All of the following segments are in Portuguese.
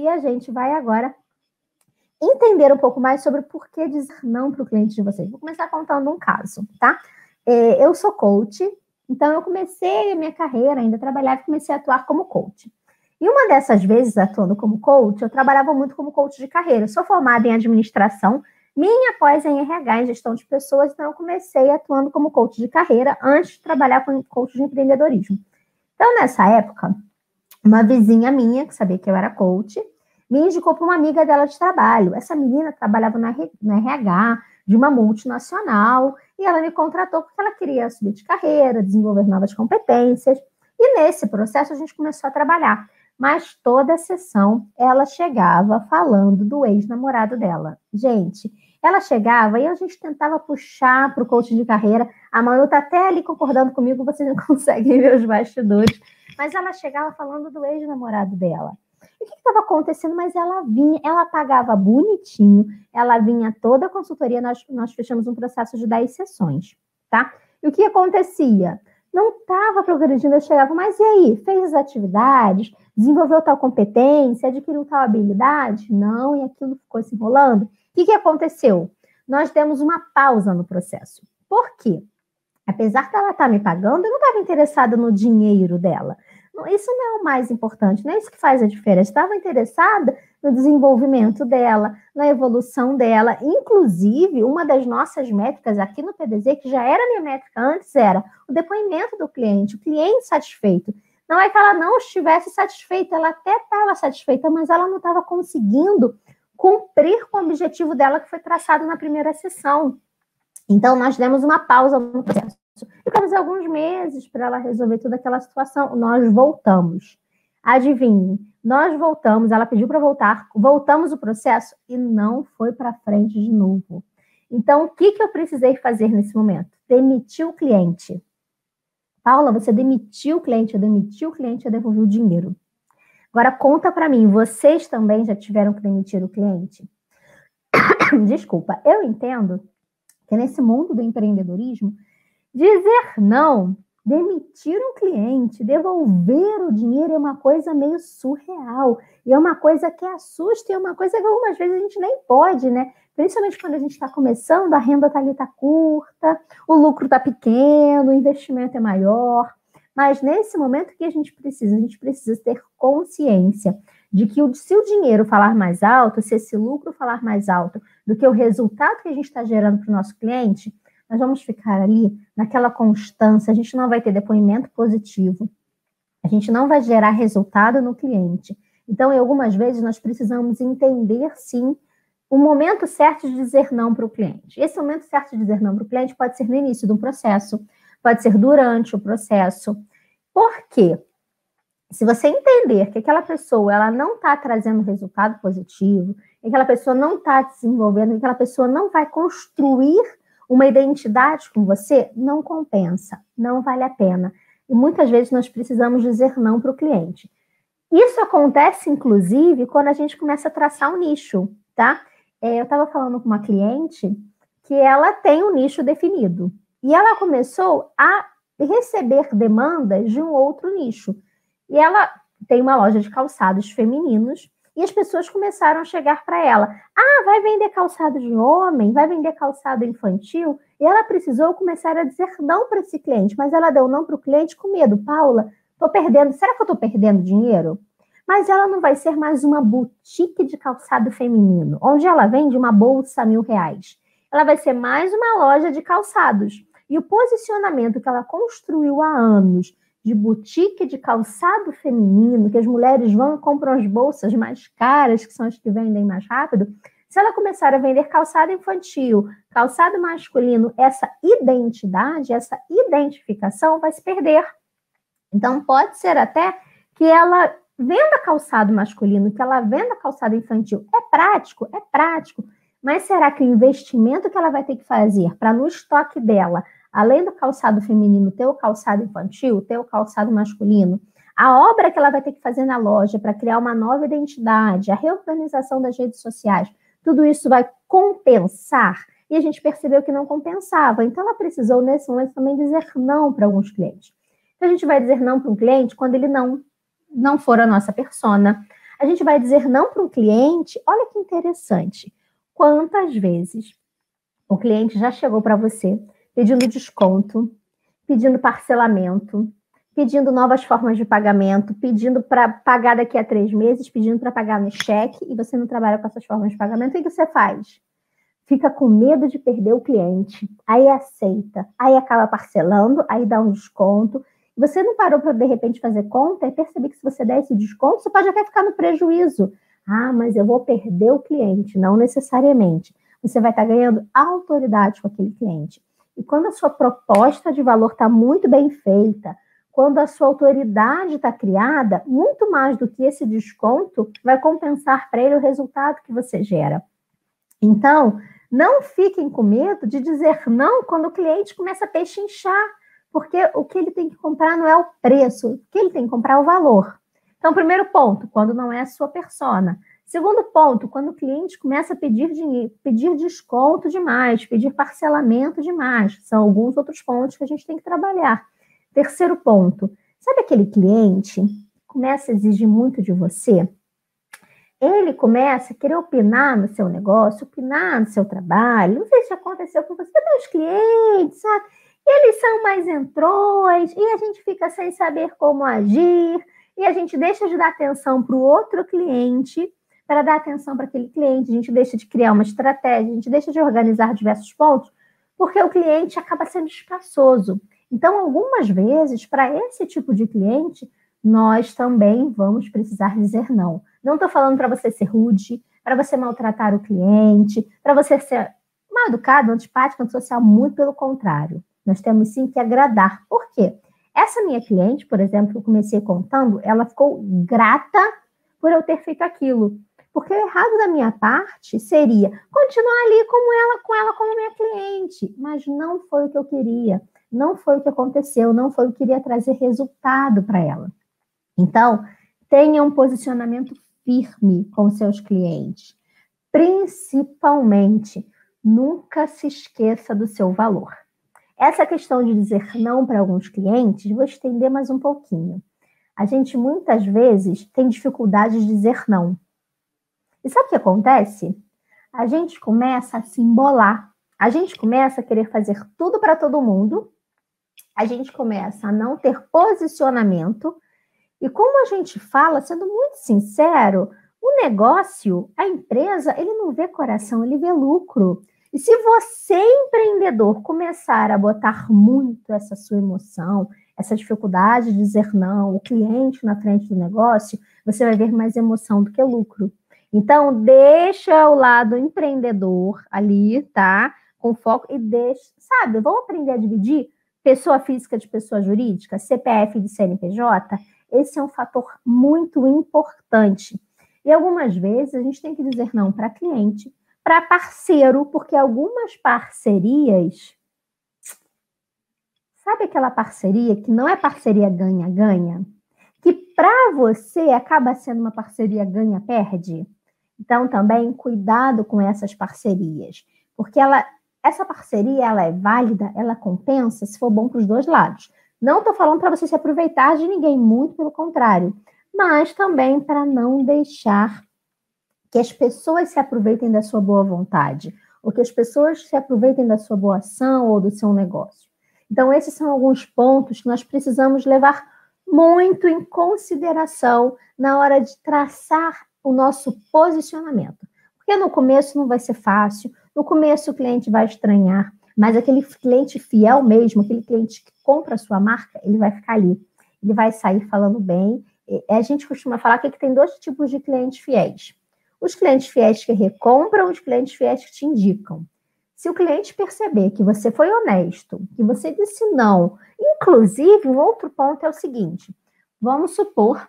e a gente vai agora entender um pouco mais sobre por que dizer não para o cliente de vocês. Vou começar contando um caso, tá? Eu sou coach, então eu comecei a minha carreira, ainda trabalhava e comecei a atuar como coach. E uma dessas vezes, atuando como coach, eu trabalhava muito como coach de carreira. Eu sou formada em administração, minha pós em RH, em gestão de pessoas, então eu comecei atuando como coach de carreira antes de trabalhar como coach de empreendedorismo. Então, nessa época, uma vizinha minha, que sabia que eu era coach, me indicou para uma amiga dela de trabalho. Essa menina trabalhava no RH de uma multinacional e ela me contratou porque ela queria subir de carreira, desenvolver novas competências. E nesse processo a gente começou a trabalhar. Mas toda a sessão ela chegava falando do ex-namorado dela. Gente, ela chegava e a gente tentava puxar para o coach de carreira. A Manu está até ali concordando comigo, vocês não conseguem ver os bastidores. Mas ela chegava falando do ex-namorado dela. E o que estava acontecendo? Mas ela vinha, ela pagava bonitinho, ela vinha toda a consultoria, nós fechamos um processo de 10 sessões, tá? E o que acontecia? Não estava progredindo, eu chegava, mas e aí? Fez as atividades, desenvolveu tal competência, adquiriu tal habilidade? Não, e aquilo ficou se enrolando. O que aconteceu? Nós demos uma pausa no processo. Por quê? Apesar dela estar me pagando, eu não estava interessada no dinheiro dela. Isso não é o mais importante, não é isso que faz a diferença. Estava interessada no desenvolvimento dela, na evolução dela. Inclusive, uma das nossas métricas aqui no PDZ, que já era minha métrica antes, era o depoimento do cliente, o cliente satisfeito. Não é que ela não estivesse satisfeita, ela até estava satisfeita, mas ela não estava conseguindo cumprir com o objetivo dela que foi traçado na primeira sessão. Então, nós demos uma pausa no processo. Ficamos alguns meses para ela resolver toda aquela situação. Nós voltamos. Adivinhe, nós voltamos, ela pediu para voltar, voltamos o processo e não foi para frente de novo. Então, o que eu precisei fazer nesse momento? Demitir o cliente. Paula, você demitiu o cliente, eu devolvi o dinheiro. Agora, conta para mim, vocês também já tiveram que demitir o cliente? Desculpa, eu entendo que nesse mundo do empreendedorismo, dizer não, demitir um cliente, devolver o dinheiro é uma coisa meio surreal. E é uma coisa que assusta, e é uma coisa que algumas vezes a gente nem pode, né? Principalmente quando a gente está começando, a renda está curta, o lucro está pequeno, o investimento é maior. Mas nesse momento, o que a gente precisa? A gente precisa ter consciência de que se o dinheiro falar mais alto, se esse lucro falar mais alto do que o resultado que a gente está gerando para o nosso cliente, nós vamos ficar ali naquela constância, a gente não vai ter depoimento positivo, a gente não vai gerar resultado no cliente. Então, em algumas vezes, nós precisamos entender, sim, o momento certo de dizer não para o cliente. Esse momento certo de dizer não para o cliente pode ser no início de um processo, pode ser durante o processo. Por quê? Se você entender que aquela pessoa ela não está trazendo resultado positivo, que aquela pessoa não está desenvolvendo, que aquela pessoa não vai construir uma identidade com você, não compensa, não vale a pena. E muitas vezes nós precisamos dizer não para o cliente. Isso acontece, inclusive, quando a gente começa a traçar um nicho, tá? Eu estava falando com uma cliente que ela tem um nicho definido. E ela começou a receber demandas de um outro nicho. E ela tem uma loja de calçados femininos e as pessoas começaram a chegar para ela. Ah, vai vender calçado de homem? Vai vender calçado infantil? E ela precisou começar a dizer não para esse cliente, mas ela deu não para o cliente com medo. Paula, estou perdendo, será que eu estou perdendo dinheiro? Mas ela não vai ser mais uma boutique de calçado feminino, onde ela vende uma bolsa R$1.000. Ela vai ser mais uma loja de calçados. E o posicionamento que ela construiu há anos, de boutique de calçado feminino, que as mulheres vão e compram as bolsas mais caras, que são as que vendem mais rápido, se ela começar a vender calçado infantil, calçado masculino, essa identidade, essa identificação vai se perder. Então, pode ser até que ela venda calçado masculino, que ela venda calçado infantil. É prático, mas será que o investimento que ela vai ter que fazer para no estoque dela, além do calçado feminino, ter o calçado infantil, ter o calçado masculino, a obra que ela vai ter que fazer na loja para criar uma nova identidade, a reorganização das redes sociais, tudo isso vai compensar? E a gente percebeu que não compensava. Então, ela precisou, nesse momento, também dizer não para alguns clientes. Então, a gente vai dizer não para um cliente quando ele não for a nossa persona. A gente vai dizer não para um cliente, olha que interessante. Quantas vezes o cliente já chegou para você pedindo desconto, pedindo parcelamento, pedindo novas formas de pagamento, pedindo para pagar daqui a 3 meses, pedindo para pagar no cheque, e você não trabalha com essas formas de pagamento, o que você faz? Fica com medo de perder o cliente, aí aceita, aí acaba parcelando, aí dá um desconto. Você não parou para, de repente, fazer conta e perceber que se você der esse desconto, você pode até ficar no prejuízo. Ah, mas eu vou perder o cliente. Não necessariamente. Você vai estar ganhando autoridade com aquele cliente. E quando a sua proposta de valor está muito bem feita, quando a sua autoridade está criada, muito mais do que esse desconto vai compensar para ele o resultado que você gera. Então, não fiquem com medo de dizer não quando o cliente começa a pechinchar, porque o que ele tem que comprar não é o preço, o que ele tem que comprar é o valor. Então, primeiro ponto, quando não é a sua persona. Segundo ponto, quando o cliente começa a pedir dinheiro, pedir desconto demais, pedir parcelamento demais. São alguns outros pontos que a gente tem que trabalhar. Terceiro ponto, sabe aquele cliente que começa a exigir muito de você? Ele começa a querer opinar no seu negócio, opinar no seu trabalho. Não sei se aconteceu com você, meus clientes, sabe? Eles são mais entrões e a gente fica sem saber como agir e a gente deixa de dar atenção para o outro cliente, para dar atenção para aquele cliente, a gente deixa de criar uma estratégia, a gente deixa de organizar diversos pontos, porque o cliente acaba sendo espaçoso. Então, algumas vezes, para esse tipo de cliente, nós também vamos precisar dizer não. Não estou falando para você ser rude, para você maltratar o cliente, para você ser mal educado, antipático, antissocial, muito pelo contrário. Nós temos sim que agradar. Por quê? Essa minha cliente, por exemplo, que eu comecei contando, ela ficou grata por eu ter feito aquilo. Porque o errado da minha parte seria continuar ali com ela como minha cliente. Mas não foi o que eu queria. Não foi o que aconteceu. Não foi o que eu queria trazer resultado para ela. Então, tenha um posicionamento firme com seus clientes. Principalmente, nunca se esqueça do seu valor. Essa questão de dizer não para alguns clientes, vou estender mais um pouquinho. A gente, muitas vezes, tem dificuldade de dizer não. E sabe o que acontece? A gente começa a se embolar. A gente começa a querer fazer tudo para todo mundo. A gente começa a não ter posicionamento. E como a gente fala, sendo muito sincero, o negócio, a empresa, ele não vê coração, ele vê lucro. E se você, empreendedor, começar a botar muito essa sua emoção, essa dificuldade de dizer não, o cliente na frente do negócio, você vai ver mais emoção do que lucro. Então, deixa o lado empreendedor ali, tá? Com foco e deixa, sabe? Vamos aprender a dividir pessoa física de pessoa jurídica, CPF de CNPJ? Esse é um fator muito importante. E algumas vezes a gente tem que dizer não para cliente, para parceiro, porque algumas parcerias, sabe aquela parceria que não é parceria ganha-ganha? Que para você acaba sendo uma parceria ganha-perde? Então também cuidado com essas parcerias, porque essa parceria ela é válida, ela compensa se for bom para os dois lados. Não estou falando para você se aproveitar de ninguém, muito pelo contrário, mas também para não deixar que as pessoas se aproveitem da sua boa vontade, ou que as pessoas se aproveitem da sua boa ação ou do seu negócio. Então, esses são alguns pontos que nós precisamos levar muito em consideração na hora de traçar o nosso posicionamento. Porque no começo não vai ser fácil, no começo o cliente vai estranhar, mas aquele cliente fiel mesmo, aquele cliente que compra a sua marca, ele vai ficar ali. Ele vai sair falando bem. A gente costuma falar que tem 2 tipos de clientes fiéis. Os clientes fiéis que recompram, os clientes fiéis que te indicam. Se o cliente perceber que você foi honesto, que você disse não, inclusive, um outro ponto é o seguinte, vamos supor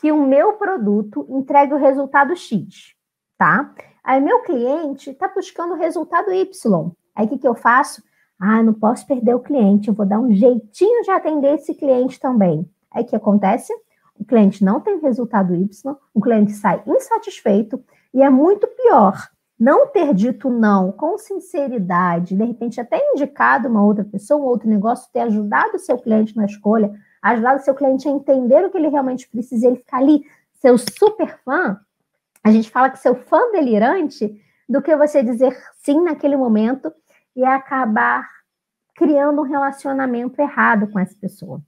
que o meu produto entregue o resultado X, tá? Aí meu cliente está buscando o resultado Y. Aí o que eu faço? Não posso perder o cliente, eu vou dar um jeitinho de atender esse cliente também. Aí o que acontece? O cliente não tem resultado Y, o cliente sai insatisfeito e é muito pior não ter dito não com sinceridade, de repente até indicado uma outra pessoa, um outro negócio, ter ajudado o seu cliente na escolha, ajudado o seu cliente a entender o que ele realmente precisa, ele ficar ali seu super fã, a gente fala que seu fã delirante, do que você dizer sim naquele momento e acabar criando um relacionamento errado com essa pessoa.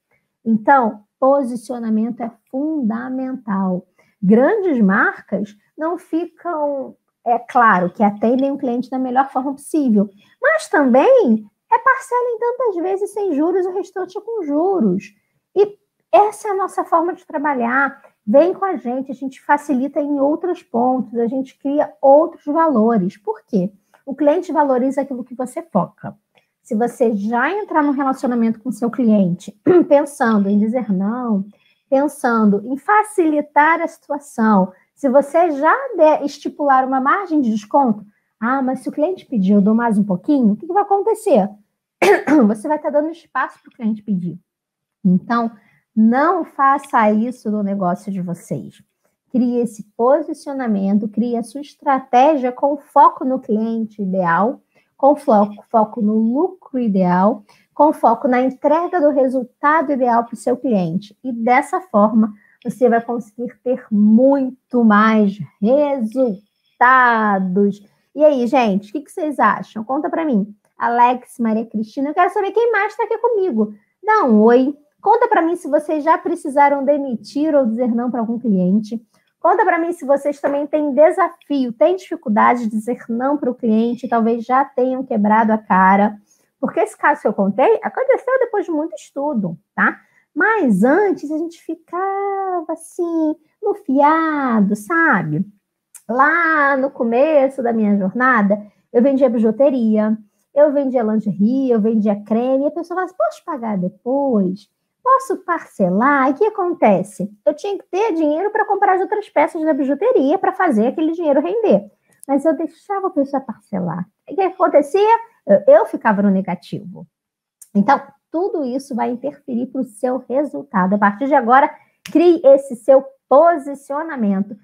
Então, posicionamento é fundamental. Grandes marcas não ficam, é claro, que atendem o cliente da melhor forma possível, mas também parcelem tantas vezes sem juros, o restante é com juros. E essa é a nossa forma de trabalhar. Vem com a gente facilita em outros pontos, a gente cria outros valores. Por quê? O cliente valoriza aquilo que você foca. Se você já entrar num relacionamento com seu cliente, pensando em dizer não, pensando em facilitar a situação, se você já estipular uma margem de desconto, mas se o cliente pedir, eu dou mais um pouquinho, o que vai acontecer? Você vai estar dando espaço para o cliente pedir. Então, não faça isso no negócio de vocês. Crie esse posicionamento, crie a sua estratégia com foco no cliente ideal, com foco no lucro ideal, com foco na entrega do resultado ideal para o seu cliente. E dessa forma, você vai conseguir ter muito mais resultados. E aí, gente, o que vocês acham? Conta para mim. Alex, Maria Cristina, eu quero saber quem mais está aqui comigo. Dá um oi. Conta para mim se vocês já precisaram demitir ou dizer não para algum cliente. Conta para mim se vocês também têm desafio, têm dificuldade de dizer não para o cliente, talvez já tenham quebrado a cara. Porque esse caso que eu contei aconteceu depois de muito estudo, tá? Mas antes a gente ficava assim, no fiado, sabe? Lá no começo da minha jornada, eu vendia bijuteria, eu vendia lingerie, eu vendia creme, e a pessoa fala assim, posso pagar depois? Posso parcelar? E o que acontece? Eu tinha que ter dinheiro para comprar as outras peças da bijuteria para fazer aquele dinheiro render. Mas eu deixava a pessoa parcelar. E o que acontecia? Eu ficava no negativo. Então, tudo isso vai interferir para o seu resultado. A partir de agora, crie esse seu posicionamento.